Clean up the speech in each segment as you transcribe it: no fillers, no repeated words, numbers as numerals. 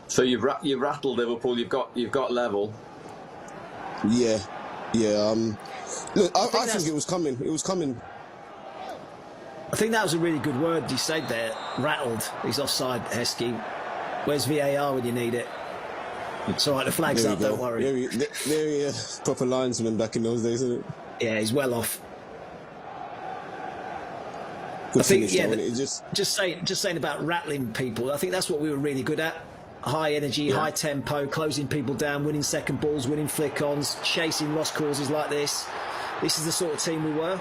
So you've rattled Liverpool. You've got level. Yeah. Look, I think it was coming. It was coming. I think that was a really good word you said there. Rattled. He's offside, Heskey. Where's VAR when you need it? It's all right, the flag's up, don't worry. There he is. Proper linesman back in those days, isn't it? Yeah, he's well off. Good I think, finish, just saying about rattling people, I think that's what we were really good at. High energy, high tempo, closing people down, winning second balls, winning flick-ons, chasing lost causes like this. This is the sort of team we were.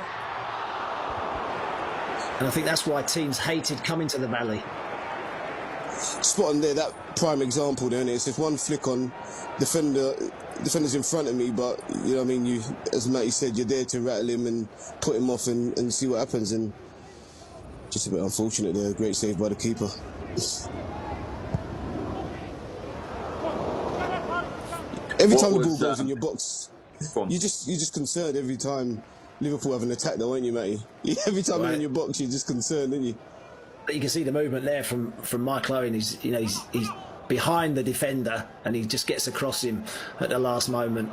And I think that's why teams hated coming to the Valley. Spot on there, that prime example there, isn't it? It's if one flick on, defender's in front of me, but you know what I mean, as Matty said, you're there to rattle him and put him off and see what happens, and just a bit unfortunate there. Great save by the keeper. Every time the ball goes in your box, you're just concerned every time Liverpool have an attack though, aren't you, Matty? Every time you're in your box, you're just concerned, aren't you? You can see the movement there from Michael Owen. He's behind the defender and he just gets across him at the last moment.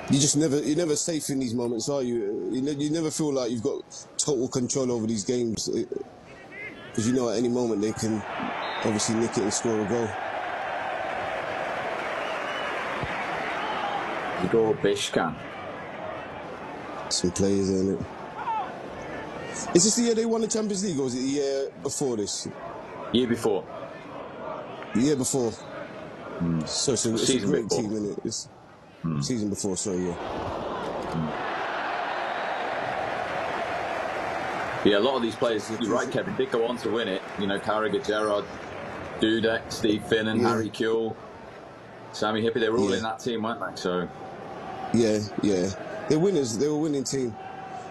You're never safe in these moments, are you? You never feel like you've got total control over these games, because you know at any moment they can obviously nick it and score a goal. Igor Bishkan. Some players, isn't it? Is this the year they won the Champions League, or was it the year before this? Year before. The year before. So it's a great team, isn't it? It's season before, sorry, Yeah, a lot of these players, you're right, Kevin, did go on to win it. You know, Carragher, Gerrard, Dudek, Steve Finnan, Harry Kewell, Sammy Hippie, they were all in that team, weren't they? So. Yeah. They're winners. They were a winning team,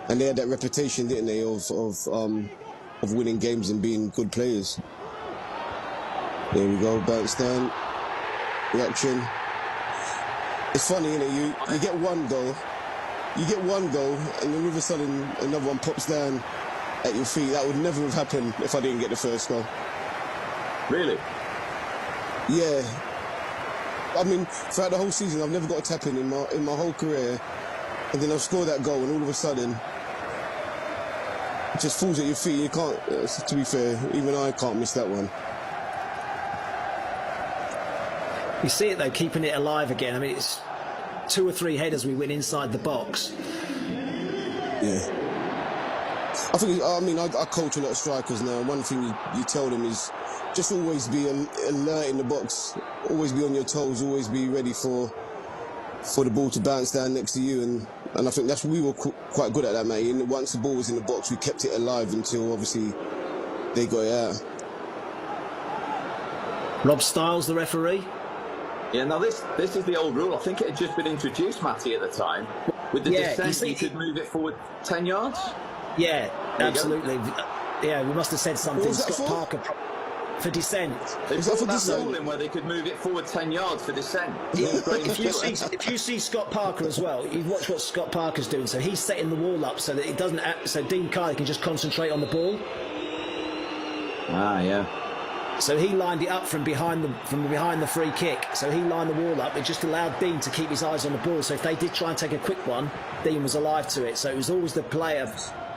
and they had that reputation, didn't they, of winning games and being good players. There we go, Bernstein, reaction. It's funny, isn't it? You get one goal, and then all of a sudden another one pops down at your feet. That would never have happened if I didn't get the first goal. Really? Yeah. I mean, throughout the whole season, I've never got a tap in my whole career. And then I'll score that goal, and all of a sudden, it just falls at your feet. You can't, to be fair, even I can't miss that one. You see it, though, keeping it alive again. I mean, it's 2 or 3 headers we win inside the box. Yeah. I coach a lot of strikers now, and one thing you tell them is just always be alert in the box, always be on your toes, always be ready for the ball to bounce down next to you, and I think we were quite good at that, mate. And once the ball was in the box, we kept it alive until obviously they got it out. Rob Styles, the referee. Yeah, now this is the old rule. I think it had just been introduced, Matty, at the time. With the descent, you could move it forward 10 yards. Yeah, absolutely. Yeah, we must have said something. Scott Parker. For descent. They brought that rule in where they could move it forward 10 yards for descent. If you see Scott Parker as well, you watch what Scott Parker's doing. So he's setting the wall up so that it doesn't. So Dean Carley can just concentrate on the ball. Ah, yeah. So he lined it up from behind the free kick. So he lined the wall up. It just allowed Dean to keep his eyes on the ball. So if they did try and take a quick one, Dean was alive to it. So it was always the player,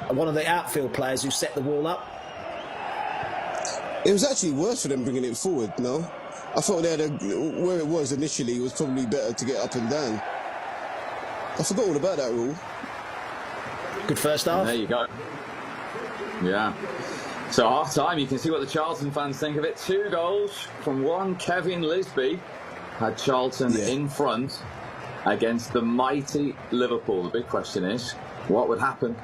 one of the outfield players, who set the wall up. It was actually worse for them bringing it forward, no? I thought where it was initially, it was probably better to get up and down. I forgot all about that rule. Good first half. There you go. Yeah. So half time, you can see what the Charlton fans think of it. 2 goals from one Kevin Lisby had Charlton in front against the mighty Liverpool. The big question is, what would happen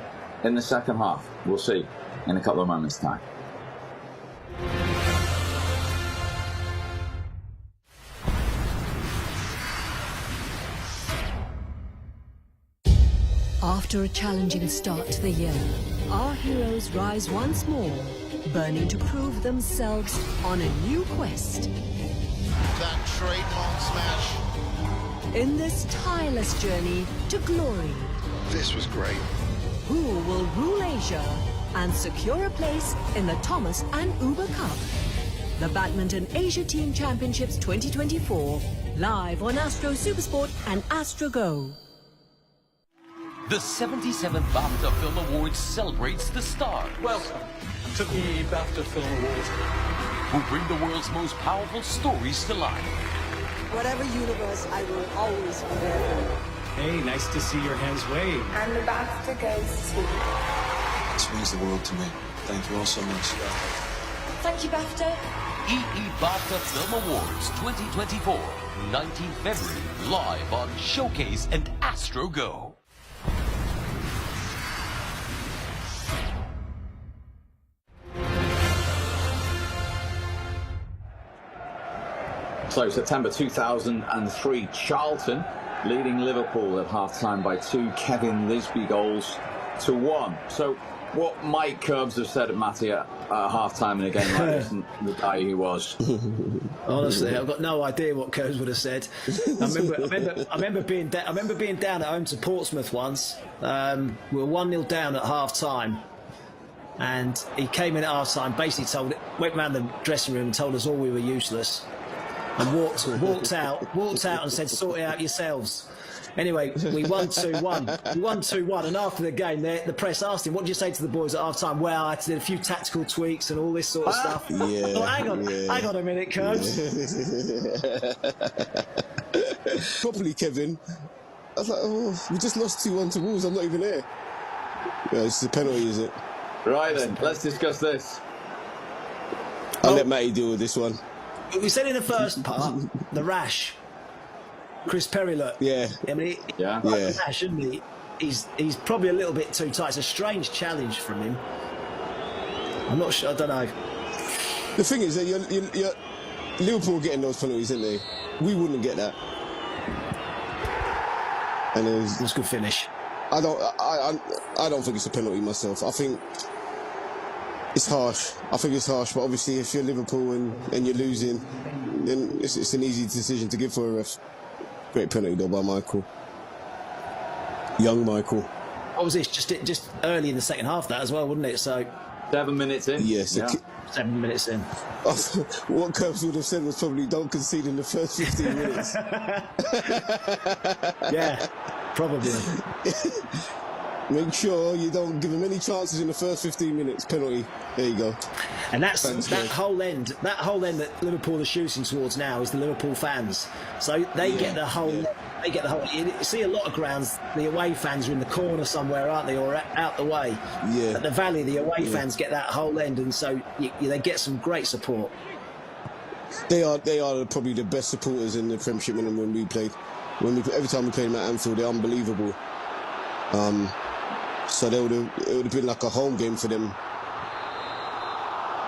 in the second half? We'll see in a couple of moments' time. After a challenging start to the year, our heroes rise once more, burning to prove themselves on a new quest. That trademark smash. In this tireless journey to glory This was great. Who will rule Asia and secure a place in the Thomas and Uber Cup? The Badminton Asia Team Championships 2024, live on Astro Supersport and Astro Go. The 77th BAFTA Film Awards celebrates the stars. Welcome to the BAFTA Film Awards. Who bring the world's most powerful stories to life. Whatever universe, I will always be there. Hey, nice to see your hands wave. And the BAFTA goes to... This means the world to me. Thank you all so much. Thank you, BAFTA. EE BAFTA Film Awards 2024, 19th February, live on Showcase and Astro Go. So September 2003, Charlton leading Liverpool at half-time by 2 Kevin Lisby goals to 1. So what might Curbs have said at Matty at half-time in a game like this, and the guy he was? Honestly, I've got no idea what Curbs would have said. I remember being down at home to Portsmouth once. We were 1-0 down at half-time. And he came in at half-time, basically went round the dressing room and told us all we were useless. And walked out and said, sort it out yourselves. Anyway, we won 2-1. We won 2-1, and after the game, the press asked him, what did you say to the boys at half-time? Well, I did a few tactical tweaks and all this sort of stuff. Yeah, oh, hang on a minute, Curbs. Properly, Kevin. I was like, oh, we just lost 2-1 to Wolves. I'm not even there. Yeah, it's a penalty, is it? Right then, let's discuss this. I'll let Matty deal with this one. We said in the first part, the rash. Chris Perry, look. Yeah. I mean, Yeah. The rash, isn't he? He's probably a little bit too tight. It's a strange challenge from him. I'm not sure. I don't know. The thing is that you're Liverpool getting those penalties, isn't they? We wouldn't get that. And it was a good finish. I don't think it's a penalty myself. I think it's harsh. But obviously if you're Liverpool and you're losing, then it's an easy decision to give for a ref. Great penalty though by Michael. Young Michael. What was this? Just early in the second half, that as well, wouldn't it? So 7 minutes in. Yes. Yeah. 7 minutes in. What Curbs would have said was probably don't concede in the first 15 minutes. Yeah, probably. Make sure you don't give them any chances in the first 15 minutes. Penalty. There you go. And that whole end that Liverpool are shooting towards now is the Liverpool fans. So they get the whole. Yeah. They get the whole. You see a lot of grounds. The away fans are in the corner somewhere, aren't they, or out the way? Yeah. At the Valley, the away fans get that whole end, and so they get some great support. They are probably the best supporters in the Premiership when we played. Every time we played them at Anfield, they're unbelievable. So it would have been like a home game for them.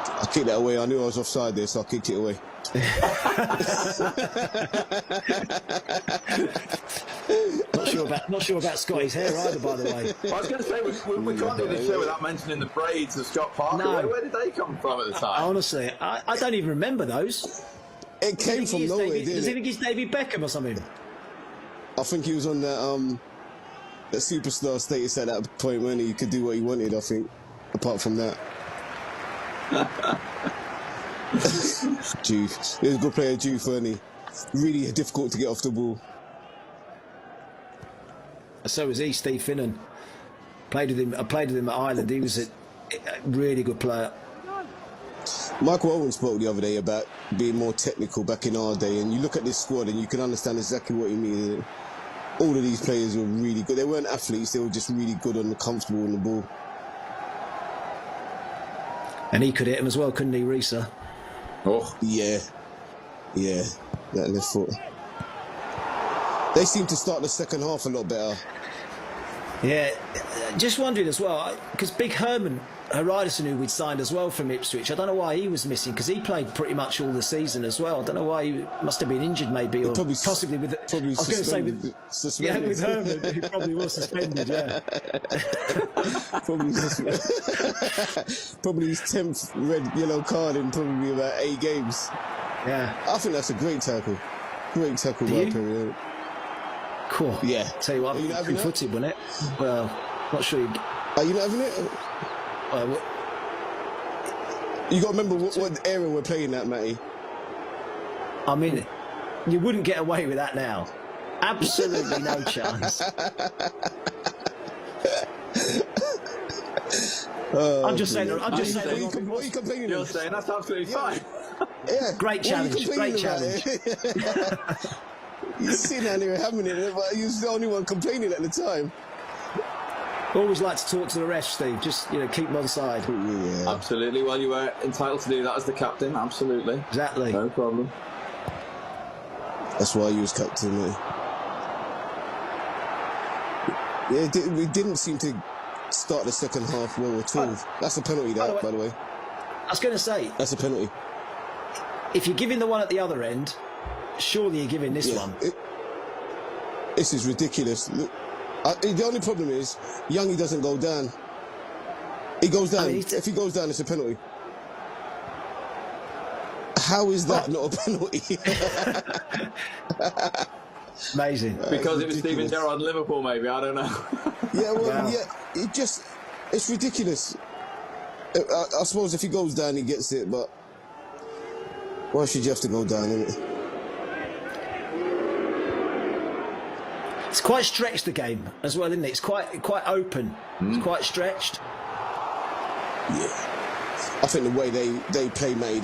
I kicked that away. I knew I was offside there, so I kicked it away. Not sure about Scotty's hair either, by the way. I was going to say, we can't do this show without mentioning the braids of Scott Parker. No. Where did they come from at the time? Honestly, I don't even remember those. It came from nowhere, didn't it? Does he think he's David Beckham or something? I think he was on that superstar status at that point when he could do what he wanted, I think, apart from that. Juve. He was a good player, Juve, weren't he? Really difficult to get off the ball. So was he, Steve Finnan. I played with him at Ireland. He was a really good player. Michael Owen spoke the other day about being more technical back in our day, and you look at this squad and you can understand exactly what he means. All of these players were really good. They weren't athletes, they were just really good and comfortable on the ball. And he could hit him as well, couldn't he, Risa? Oh. Yeah, that left foot. They seem to start the second half a lot better. Yeah, just wondering as well, because Big Herman Heridason, who we'd signed as well from Ipswich, I don't know why he was missing, because he played pretty much all the season as well. I don't know why he must have been injured, maybe, or possibly with. I was going to say with Herman, he probably was suspended. Yeah, probably his 10th red yellow card in probably about 8 games. Yeah, I think that's a great tackle. Great tackle by Perry. Cool. Yeah. Tell you what, Are you not having footed, wasn't it? Well, not sure. Are you not having it? You got to remember what era we're playing at, Matty. I mean, you wouldn't get away with that now. Absolutely no chance. I'm just saying. What are you complaining You're about? saying that's absolutely fine. Yeah. Great challenge. Great challenge. You're sitting down here having it, but you're the only one complaining at the time. Always like to talk to the ref, Steve. Just keep them on side. Yeah. Absolutely. Well, you were entitled to do that as the captain. Absolutely. Exactly. No problem. That's why you was captain, mate. Yeah, we didn't seem to start the second half well at all. That's a penalty, by the way. I was going to say, that's a penalty. If you're giving the one at the other end, surely you're giving this one. This is ridiculous. Look, the only problem is Youngie doesn't go down. He goes down. If he goes down, it's a penalty. How is that not a penalty? Amazing. Because it was Steven Gerrard in Liverpool, maybe. I don't know. Yeah, well, it's ridiculous. I suppose if he goes down, he gets it, but why should you have to go down, innit? It's quite stretched, the game, as well, isn't it? It's quite open. It's quite stretched. Yeah. I think the way they play, mate,